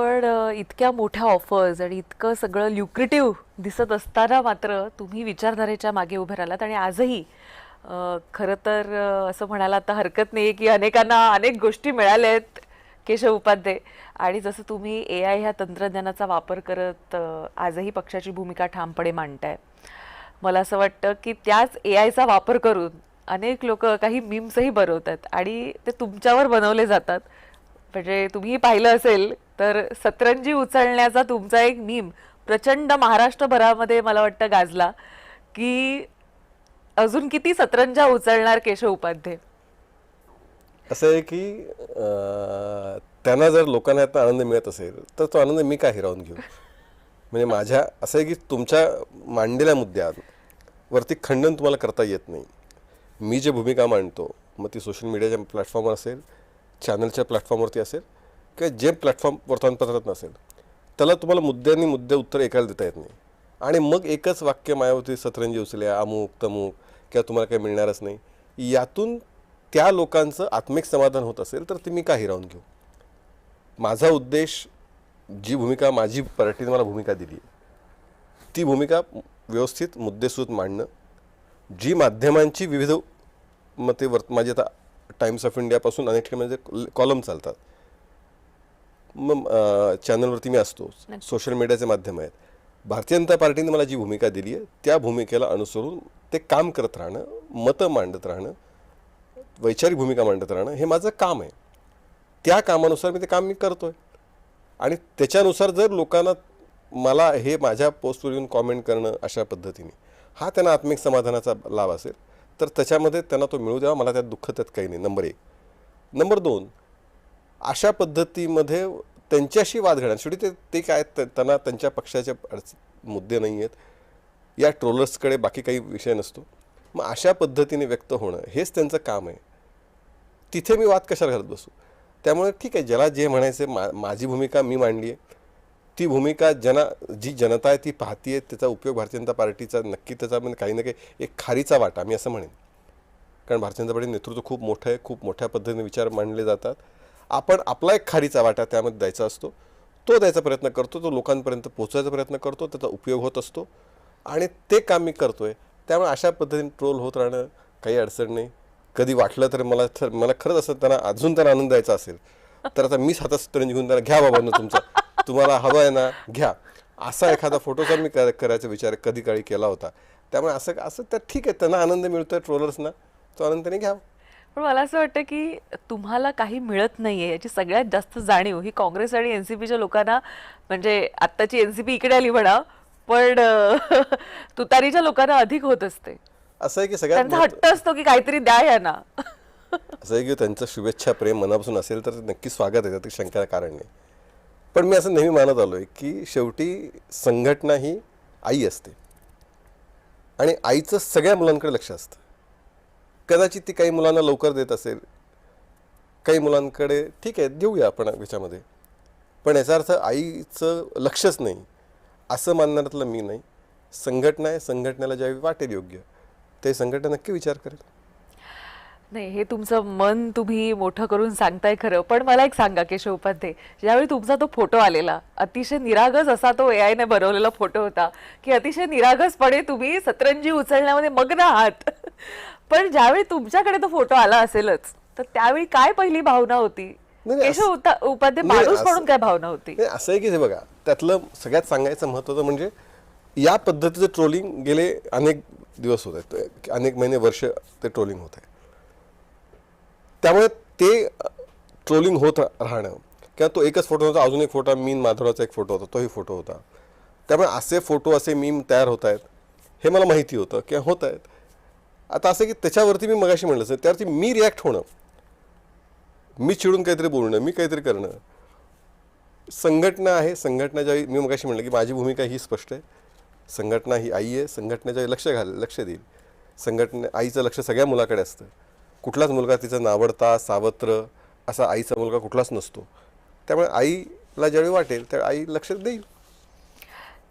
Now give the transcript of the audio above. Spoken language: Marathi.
पण इतक्या मोठ्या ऑफर्स आणि इतकं सगळं ल्युक्रेटिव्ह दिसत असताना मात्र तुम्ही विचारधारेच्या मागे उभे राहिलात आणि आजही खरं तर असं म्हणायला आता हरकत नाही की अनेकांना अनेक गोष्टी मिळाल्या आहेत केशव उपाध्ये. आणि जसं तुम्ही AI ह्या तंत्रज्ञानाचा वापर करत आजही पक्षाची भूमिका ठामपणे मांडताय. मला असं वाटतं की त्याच AIचा वापर करून अनेक लोक काही मीम्सही बनवतात आणि ते तुमच्यावर बनवले जातात. म्हणजे तुम्ही पाहिलं असेल तर सतरंजी उचलण्याचा तुमचा एक मीम प्रचंड महाराष्ट्रभरामध्ये मला वाटतं गाजला की अजून किती सतरंजा उचलणार केशव उपाध्ये. असं आहे की त्यांना जर लोकांना यातनं आनंद मिळत असेल तर तो आनंद मी का हिरावून घेऊ. म्हणजे माझ्या असं आहे की तुमच्या मांडलेल्या मुद्द्यांवरती खंडन तुम्हाला करता येत नाही. मी जे भूमिका मांडतो मग ती सोशल मीडियाच्या प्लॅटफॉर्मवर असेल, चॅनलच्या प्लॅटफॉर्मवरती असेल किंवा जे प्लॅटफॉर्म वर्तमानपत्रात नसेल, त्याला तुम्हाला मुद्द्यांनी मुद्दे उत्तर एकाला देता येत नाही. आणि मग एकच वाक्य मायावती सतरंजी उचल्या अमुक तमुक किंवा तुम्हाला काही मिळणारच नाही, यातून त्या लोकांचं आत्मिक समाधान होत असेल तर ते मी का हिरावून घेऊ. माझा उद्देश, जी भूमिका माझी पार्टीने मला भूमिका दिली आहे ती भूमिका व्यवस्थित मुद्देसूद मांडणं, जी माध्यमांची विविध मते माझी आता टाइम्स ऑफ इंडियापासून अनेक ठिकाणी कॉलम चालतात, मग चॅनलवरती मी असतो, सोशल मीडियाचे माध्यम आहेत. भारतीय जनता पार्टीने मला जी भूमिका दिली आहे त्या भूमिकेला अनुसरून ते काम करत राहणं, मतं मांडत राहणं, वैचारिक भूमिका मांडत राहणं हे माझं काम आहे. त्या कामानुसार मी ते काम करतो आहे. आणि त्याच्यानुसार जर लोकांना मला हे माझ्या पोस्टवर येऊन कॉमेंट करणं अशा पद्धतीने हा त्यांना आत्मिक समाधानाचा लाभ असेल तर त्याच्यामध्ये त्यांना तो मिळू द्यावा. मला त्यात दुःख त्यात काही नाही. नंबर 1. नंबर 2, अशा पद्धतीमध्ये त्यांच्याशी वाद घडणार. शेवटी ते काय त्यांना त्यांच्या पक्षाचे मुद्दे नाही आहेत, या ट्रोलर्सकडे बाकी काही विषय नसतो. मग अशा पद्धतीने व्यक्त होणं हेच त्यांचं काम आहे. तिथे मी वाद कशाला घालत बसू. त्यामुळे ठीक आहे, ज्याला जे म्हणायचं माझी भूमिका मी मांडली आहे, ती भूमिका जी जनता आहे ती पाहती आहे, त्याचा उपयोग भारतीय जनता पार्टीचा नक्की त्याच्यामध्ये काही ना काही एक खारीचा वाटा मी असं म्हणेन. कारण भारतीय जनता पार्टी नेतृत्व खूप मोठं आहे, खूप मोठ्या पद्धतीने विचार मांडले जातात. आपण आपला एक खारीचा वाटा त्यामध्ये द्यायचा असतो, तो द्यायचा प्रयत्न करतो, तो लोकांपर्यंत पोहोचवायचा प्रयत्न करतो, त्याचा उपयोग होत असतो आणि ते काम मी करतो आहे. त्यामुळे अशा पद्धतीने ट्रोल होत राहणं काही अडचण नाही. कधी वाटलं तर मला खरंच असं त्यांना आनंद द्यायचा असेल तर आता मीच हातात सतरंजी घेऊन त्यांना घ्या बाबा तुमचा, तुम्हाला हवं आहे ना घ्या, असा एखादा फोटोचा मी करायचा विचार कधी काळी केला होता. त्यामुळे असं तर ठीक आहे, त्यांना आनंद मिळतोय ट्रोलर्सना, तो आनंद त्यांनी घ्यावा. पण मला असं वाटतं की तुम्हाला काही मिळत नाहीये याची सगळ्यात जास्त जाणीव ही काँग्रेस आणि एनसीपीच्या लोकांना, म्हणजे आत्ताची एनसीपी इकडे आली म्हणा, पण तुतारीच्या लोकांना अधिक होत असते. असं आहे की त्यांचा हट्ट असतो की काहीतरी द्या यांना. असं आहे की त्यांचं शुभेच्छा प्रेम मनापासून असेल तर नक्की स्वागत आहे, त्यात शंका कारण नाही. पण मी असं नेहमी मानत आलो आहे की शेवटी संघटना ही आई असते आणि आईचं सगळ्या मुलांकडे लक्ष असतं. कदाचित ती काही मुलांना लवकर देत असेल, काही मुलांकडे ठीक आहे देऊया आपण याच्यामध्ये, पण याचा अर्थ आईचं लक्षच नाही असं मानणाऱ्यातलं मी नाही. संघटना आहे, संघटनेला ज्यावेळी वाटेल योग्य ते संघटना नक्की विचार करेल. नाही, हे तुमचं मन तुम्ही मोठं करून सांगताय खरं. पण मला एक सांगा केशव उपाध्ये, ज्यावेळी तुमचा तो फोटो आलेला, अतिशय निरागस असा तो AI ने बनवलेला फोटो होता की अतिशय निरागसपणे तुम्ही सतरंजी उचलण्यामध्ये मग्न आहात. पण ज्यावेळी तुमच्याकडे तो फोटो आला असेलच तर त्यावेळी काय पहिली भावना होती केशव उपाध्ये माणूस म्हणून, काय भावना होती? असं आहे की हे बघा, त्यातलं सगळ्यात सांगायचं महत्त्वाचं म्हणजे या पद्धतीचं ट्रोलिंग गेले अनेक दिवस होत आहेत, अनेक महिने वर्ष ते ट्रोलिंग होत आहे. त्यामुळे ते ट्रोलिंग होत राहणं किंवा तो एकच फोटो होता, अजून एक फोटो मीन माधवराचा एक फोटो होता, तोही फोटो होता. त्यामुळे असे फोटो असे मीम तयार होत आहेत हे मला माहिती होतं किंवा होत आहेत. आता असं की त्याच्यावरती मी मगाशी म्हणलं सर, त्यावरती मी रिॲक्ट होणं, मी चिडून काहीतरी बोलणं, मी काहीतरी करणं. संघटना आहे, संघटना ज्यावेळी मी मगाशी म्हणलं की माझी भूमिका ही स्पष्ट आहे. संघटना ही आई आहे, संघटनेच्या लक्ष देईल. आईचं लक्ष सगळ्या मुलाकडे असतं. कुठलाच मुलगा तिचा नावडता सावत्र असा आईचा मुलगा कुठलाच नसतो. त्यामुळे आईला ज्यावेळी वाटेल त्यावेळी आई लक्ष देईल.